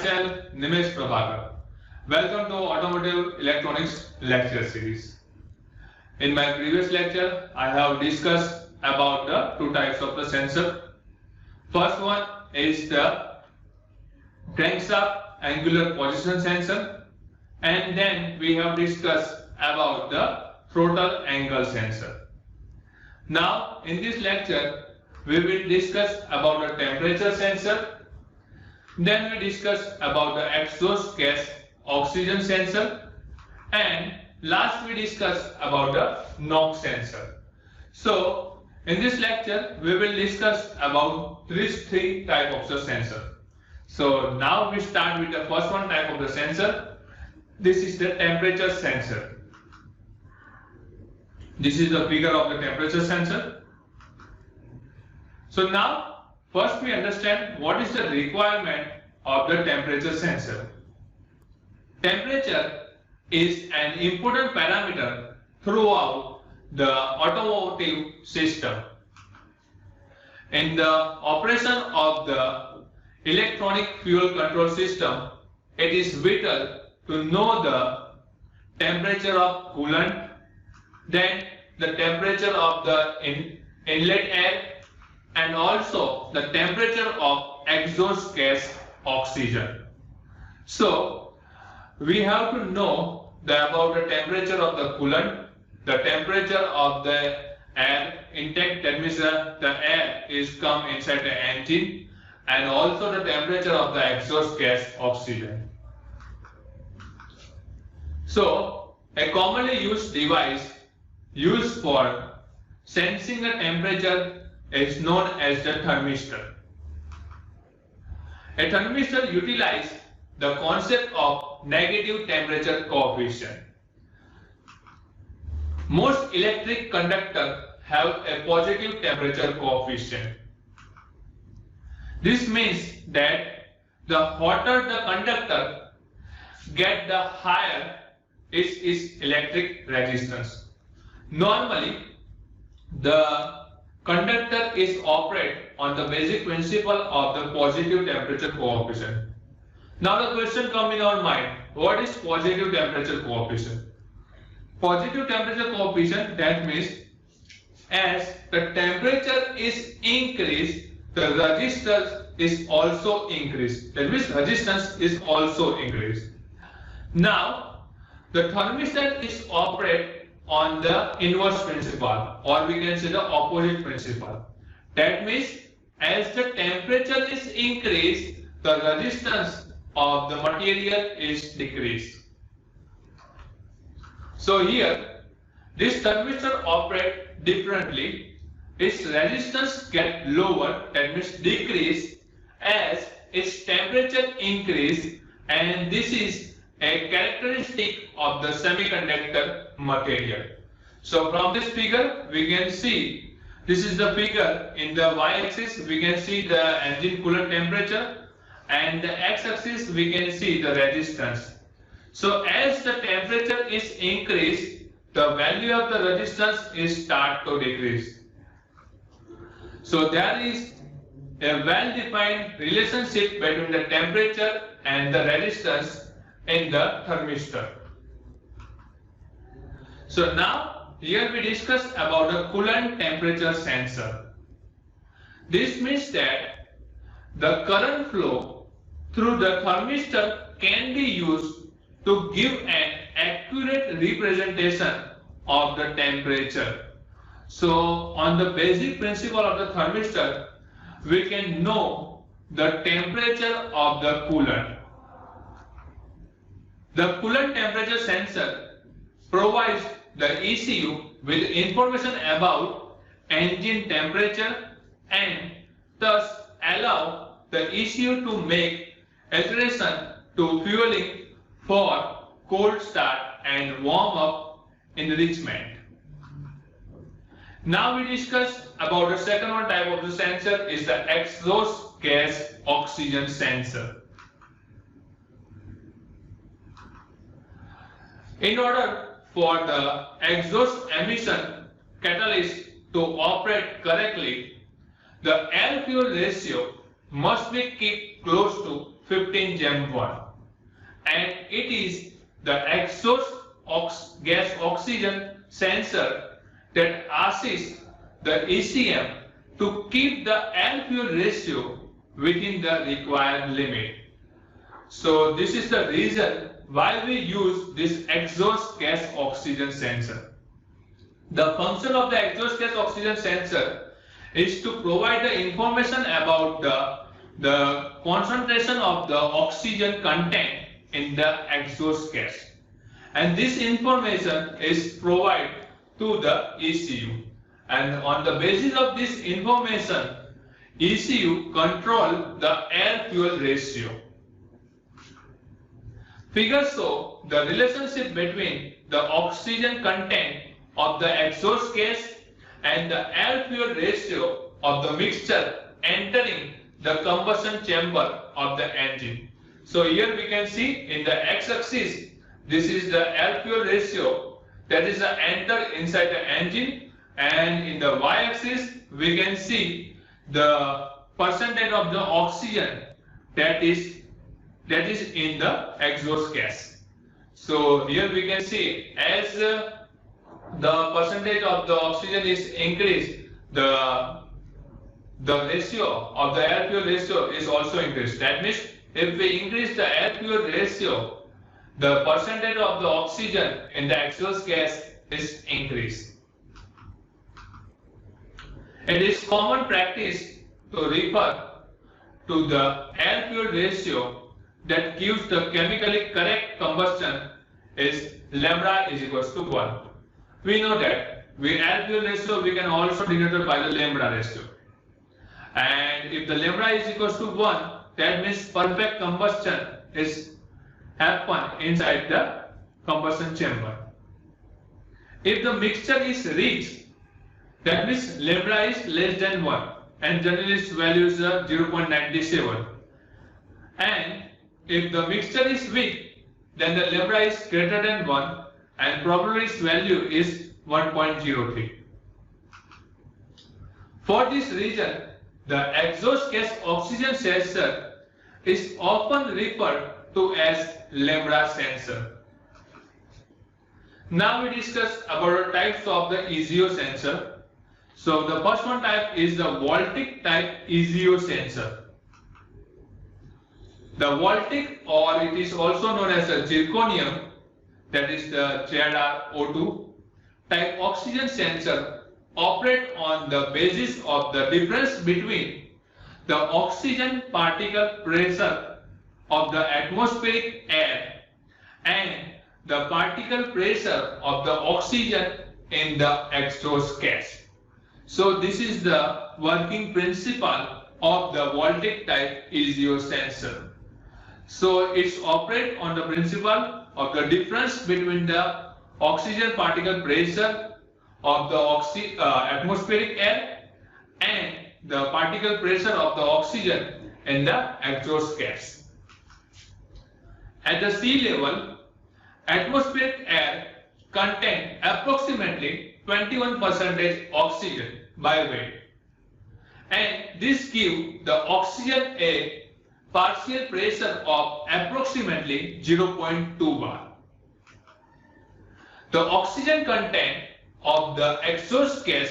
myself Nimesh Prabhakar. Welcome to Automotive Electronics lecture series. In my previous lecture, I have discussed about the two types of the sensor. First one is the crankshaft angular position sensor, and then we have discussed about the throttle angle sensor. Now in this lecture we will discuss about the temperature sensor, then we discuss about the exhaust gas oxygen sensor, and last we discuss about the NOx sensor. So in this lecture we will discuss about these three types of the sensor. So now we start with the first one type of the sensor. This is the temperature sensor. This is the figure of the temperature sensor. So now first we understand what is the requirement of the temperature sensor. Temperature is an important parameter throughout the automotive system. In the operation of the electronic fuel control system, it is vital to know the temperature of coolant, then the temperature of the inlet air, and also the temperature of exhaust gas oxygen. So we have to know about the temperature of the coolant, the temperature of the air intake, that means the air is come inside the engine, and also the temperature of the exhaust gas oxygen. So a commonly used device used for sensing the temperature is known as the thermistor. A thermistor utilizes the concept of negative temperature coefficient. Most electric conductors have a positive temperature coefficient. This means that the hotter the conductor gets, the higher is its electric resistance. Normally, the conductor is operated on the basic principle of the positive temperature coefficient. Now the question comes in our mind, what is positive temperature coefficient? Positive temperature coefficient, that means as the temperature is increased, the resistance is also increased. That means resistance is also increased. Now the thermistor is operated on the inverse principle, or we can say the opposite principle. That means as the temperature is increased, the resistance of the material is decreased. So here this thermistor operates differently. Its resistance gets lower, that means decrease, as its temperature increase, and this is a characteristic of the semiconductor material. So from this figure we can see, this is the figure. In the y-axis we can see the engine coolant temperature, and the x-axis we can see the resistance. So as the temperature is increased, the value of the resistance is start to decrease. So there is a well-defined relationship between the temperature and the resistance in the thermistor. So now here we discuss about the coolant temperature sensor. This means that the current flow through the thermistor can be used to give an accurate representation of the temperature. So on the basic principle of the thermistor, we can know the temperature of the coolant. The coolant temperature sensor provides the ECU with information about engine temperature, and thus allow the ECU to make alteration to fueling for cold start and warm up enrichment. Now we discuss about the second one type of the sensor is the exhaust gas oxygen sensor. In order for the exhaust emission catalyst to operate correctly, the air fuel ratio must be kept close to 15Gem1, and it is the exhaust gas oxygen sensor that assists the ECM to keep the air fuel ratio within the required limit. So this is the reason why we use this exhaust gas oxygen sensor. The function of the exhaust gas oxygen sensor is to provide the information about the concentration of the oxygen content in the exhaust gas, and this information is provided to the ECU, and on the basis of this information ECU control the air fuel ratio. Figures show the relationship between the oxygen content of the exhaust gas and the air fuel ratio of the mixture entering the combustion chamber of the engine. So here we can see in the x-axis, this is the air fuel ratio that is entered inside the engine, and in the y-axis we can see the percentage of the oxygen that is in the exhaust gas. So here we can see as the percentage of the oxygen is increased, the ratio of the air fuel ratio is also increased. That means if we increase the air fuel ratio, the percentage of the oxygen in the exhaust gas is increased. It is common practice to refer to the air fuel ratio that gives the chemically correct combustion is lambda is equals to 1. We know that with air fuel ratio we can also denote by the lambda ratio. And if the lambda is equals to 1, that means perfect combustion is happen inside the combustion chamber. If the mixture is rich, that means lambda is less than 1, and generally its value is 0.97. And if the mixture is weak, then the lambda is greater than 1 and probably its value is 1.03. For this reason, the exhaust gas oxygen sensor is often referred to as lambda sensor. Now we discuss about the types of the ECO sensor. So the first one type is the voltic type ECO sensor. The voltic, or it is also known as the zirconium, that is the ZrO2 type oxygen sensor, operate on the basis of the difference between the oxygen particle pressure of the atmospheric air and the particle pressure of the oxygen in the exhaust gas. So this is the working principle of the voltic type ECO sensor. So it's operate on the principle of the difference between the oxygen particle pressure of the atmospheric air and the particle pressure of the oxygen in the exhaust gas. At the sea level, atmospheric air contains approximately 21% oxygen by weight, and this gives the oxygen a partial pressure of approximately 0.2 bar. The oxygen content of the exhaust gas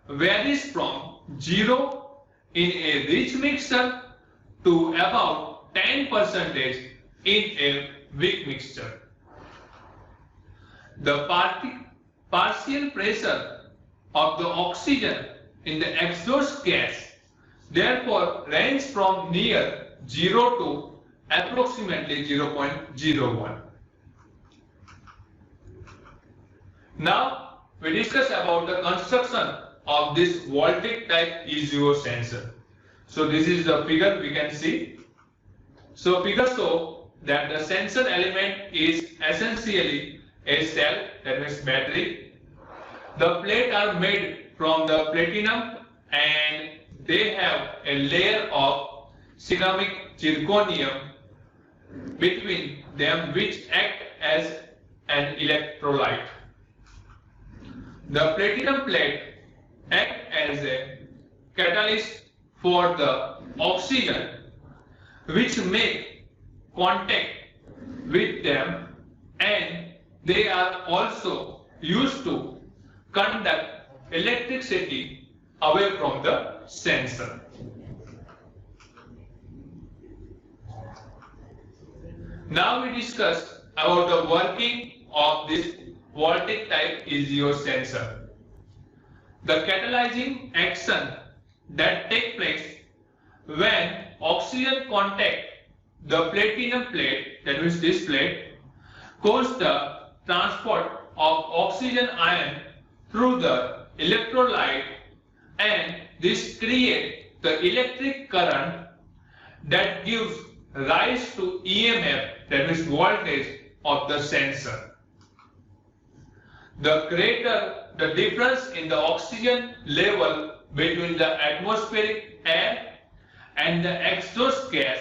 varies from 0 in a rich mixture to about 10% in a weak mixture. The partial pressure of the oxygen in the exhaust gas therefore range from near 0 to approximately 0.01. Now we discuss about the construction of this voltic type ECO sensor. So this is the figure we can see. So figure show that the sensor element is essentially a cell, that means battery. The plates are made from the platinum and they have a layer of ceramic zirconium between them which act as an electrolyte. The platinum plate act as a catalyst for the oxygen which make contact with them, and they are also used to conduct electricity away from the sensor. Now we discuss about the working of this voltage type EGO sensor. The catalyzing action that takes place when oxygen contact the platinum plate, that means this plate, cause the transport of oxygen ion through the electrolyte, and this creates the electric current that gives rise to EMF, that means voltage of the sensor. The greater the difference in the oxygen level between the atmospheric air and the exhaust gas,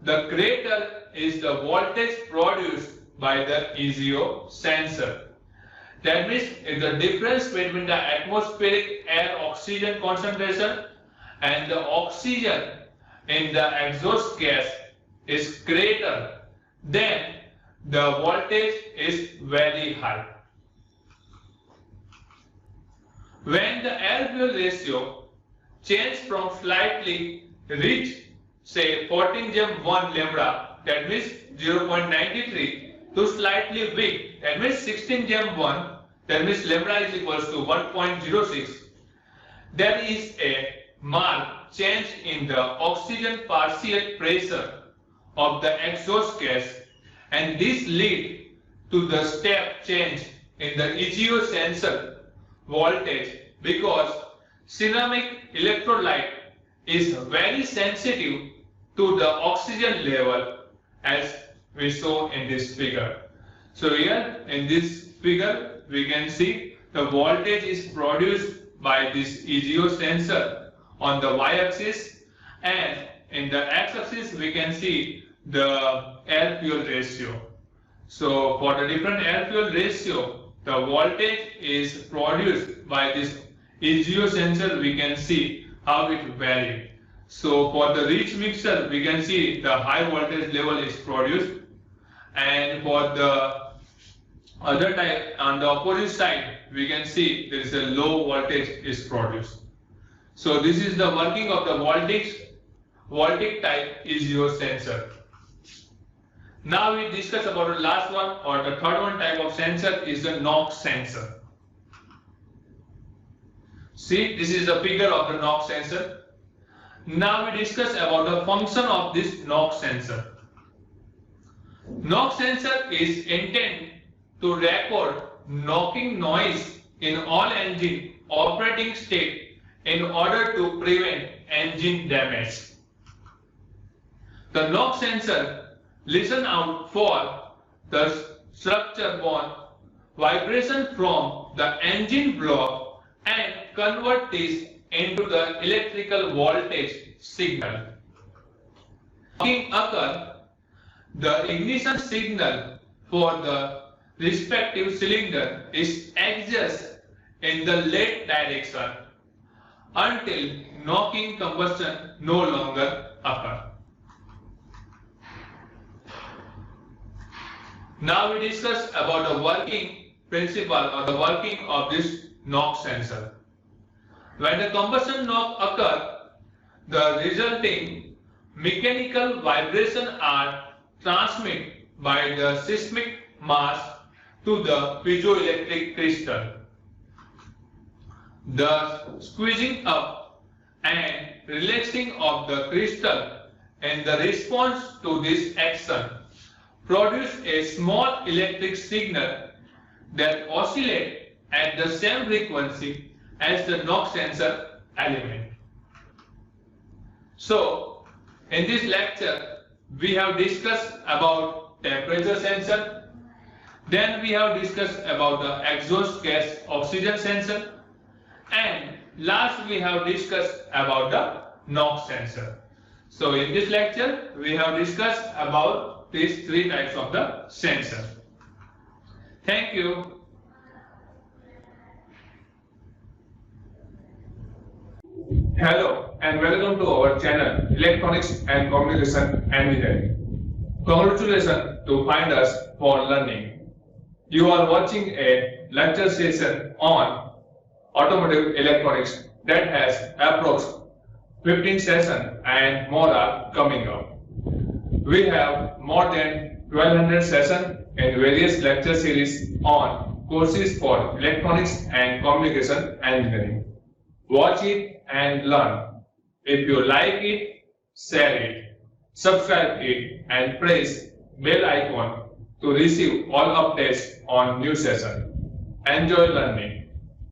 the greater is the voltage produced by the EGO sensor. That means if the difference between the atmospheric air oxygen concentration and the oxygen in the exhaust gas is greater, then the voltage is very high. When the air-fuel ratio changes from slightly rich, say 14:1 lambda, that means 0.93, to slightly weak, that means 16:1, that means lambda is equals to 1.06, there is a marked change in the oxygen partial pressure of the exhaust gas, and this leads to the step change in the EGO sensor voltage, because ceramic electrolyte is very sensitive to the oxygen level, as we saw in this figure. So here in this figure we can see the voltage is produced by this EGO sensor on the y-axis, and in the x-axis we can see the air-fuel ratio. So for the different air-fuel ratio, the voltage is produced by this EGO sensor, we can see how it varies. So for the rich mixture, we can see the high voltage level is produced, and for the other type on the opposite side, we can see there is a low voltage is produced. So this is the working of the voltage type EGO sensor. Now we discuss about the last one, or the third one type of sensor is the NOx sensor. See, this is the figure of the NOx sensor. Now we discuss about the function of this NOx sensor. NOx sensor is intended to record knocking noise in all engine operating state in order to prevent engine damage. The NOx sensor listen out for the structure bone vibration from the engine block and convert this into the electrical voltage signal. Knocking occur, the ignition signal for the respective cylinder is adjusted in the lead direction until knocking combustion no longer occur. Now we discuss about the working principle or the working of this NOx sensor. When the combustion knock occurs, the resulting mechanical vibration are transmitted by the seismic mass to the piezoelectric crystal. The squeezing up and relaxing of the crystal in the response to this action produce a small electric signal that oscillates at the same frequency as the NOx sensor element. So, in this lecture, we have discussed about temperature sensor, then we have discussed about the exhaust gas oxygen sensor, and last we have discussed about the NOx sensor. So, in this lecture, we have discussed about these three types of the sensor. Thank you. Hello and welcome to our channel Electronics and Communication Engineering. Congratulations to find us for learning. You are watching a lecture session on automotive electronics that has approx 15 sessions and more are coming up. We have more than 1200 sessions in various lecture series on courses for electronics and communication engineering. Watch it and learn. If you like it, share it, subscribe it and press bell icon to receive all updates on new session. Enjoy learning.